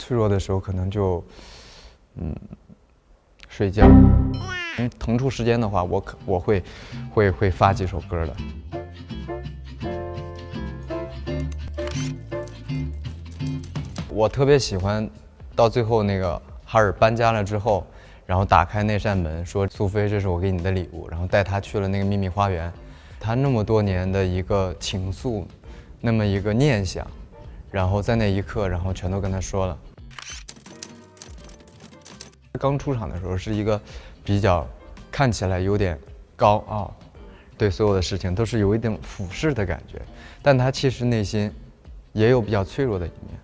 脆弱的时候可能就睡觉。腾出时间的话，我会发几首歌的。我特别喜欢到最后那个哈尔搬家了之后，然后打开那扇门，说苏菲，这是我给你的礼物，然后带他去了那个秘密花园。他那么多年的一个情愫，那么一个念想，然后在那一刻，然后全都跟他说了。刚出场的时候是一个比较看起来有点高傲，对所有的事情都是有一点俯视的感觉，但他其实内心也有比较脆弱的一面。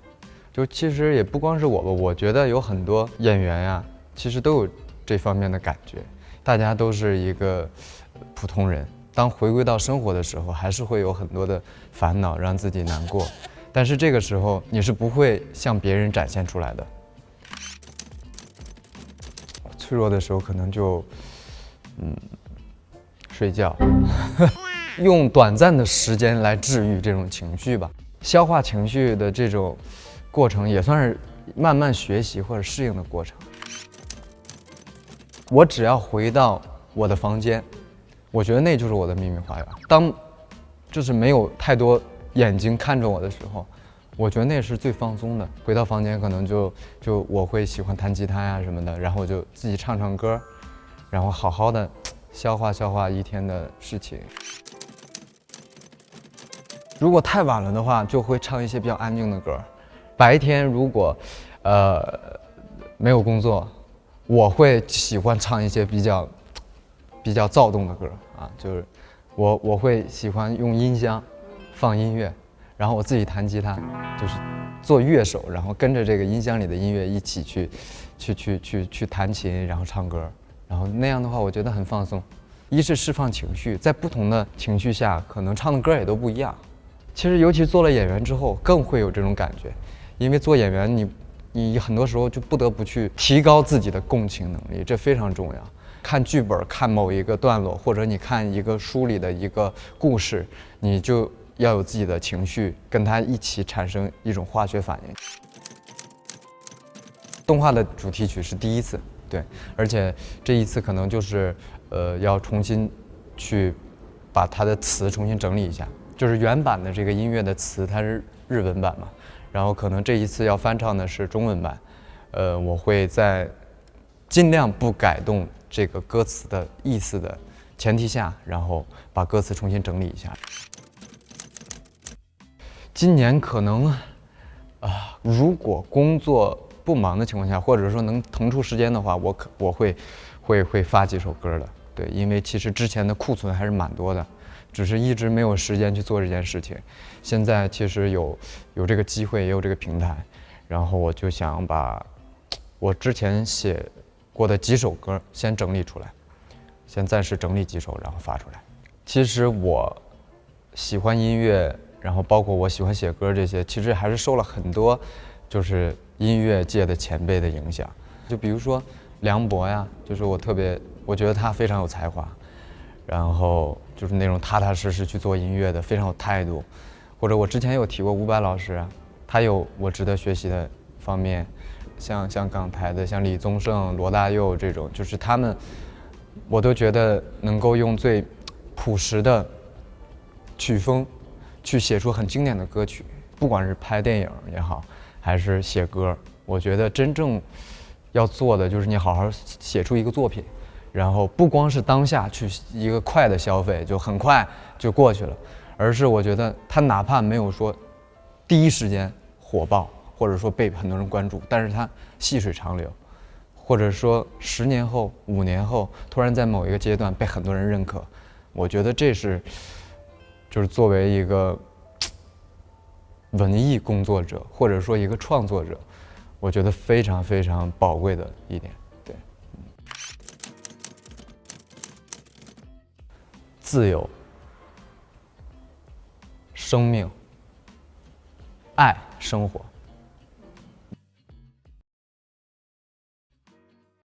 就其实也不光是我吧，我觉得有很多演员呀，其实都有这方面的感觉。大家都是一个普通人，当回归到生活的时候，还是会有很多的烦恼让自己难过，但是这个时候你是不会向别人展现出来的。脆弱的时候可能就睡觉用短暂的时间来治愈这种情绪吧。消化情绪的这种过程也算是慢慢学习或者适应的过程。我只要回到我的房间，我觉得那就是我的秘密花园。当就是没有太多眼睛看着我的时候，我觉得那是最放松的。回到房间可能就我会喜欢弹吉他呀什么的，然后我就自己唱唱歌，然后好好的消化一天的事情。如果太晚了的话，就会唱一些比较安静的歌。白天如果没有工作，我会喜欢唱一些比较躁动的歌啊，就是我会喜欢用音箱放音乐，然后我自己弹吉他，就是做乐手，然后跟着这个音箱里的音乐一起去弹琴，然后唱歌，然后那样的话我觉得很放松。一是释放情绪，在不同的情绪下，可能唱的歌也都不一样。其实尤其做了演员之后，更会有这种感觉，因为做演员你很多时候就不得不去提高自己的共情能力，这非常重要。看剧本，看某一个段落，或者你看一个书里的一个故事，你就要有自己的情绪，跟它一起产生一种化学反应。动画的主题曲是第一次，对，而且这一次可能就是要重新去把它的词重新整理一下。就是原版的这个音乐的词它是日文版嘛，然后可能这一次要翻唱的是中文版，我会在尽量不改动这个歌词的意思的前提下，然后把歌词重新整理一下。今年可能如果工作不忙的情况下，或者说能腾出时间的话，我会发几首歌的，对，因为其实之前的库存还是蛮多的。只是一直没有时间去做这件事情，现在其实有这个机会，也有这个平台，然后我就想把我之前写过的几首歌先整理出来，先暂时整理几首，然后发出来。其实我喜欢音乐，然后包括我喜欢写歌这些，其实还是受了很多就是音乐界的前辈的影响。就比如说梁博呀，就是我觉得他非常有才华。然后就是那种踏踏实实去做音乐的，非常有态度。或者我之前有提过伍佰老师啊，他有我值得学习的方面，像港台的，像李宗盛、罗大佑这种，就是他们，我都觉得能够用最朴实的曲风，去写出很经典的歌曲。不管是拍电影也好，还是写歌，我觉得真正要做的就是你好好写出一个作品。然后不光是当下去一个快的消费，就很快就过去了，而是我觉得他哪怕没有说第一时间火爆，或者说被很多人关注，但是他细水长流，或者说10年后、5年后，突然在某一个阶段被很多人认可，我觉得这是就是作为一个文艺工作者，或者说一个创作者，我觉得非常非常宝贵的一点。自由、生命、爱、生活。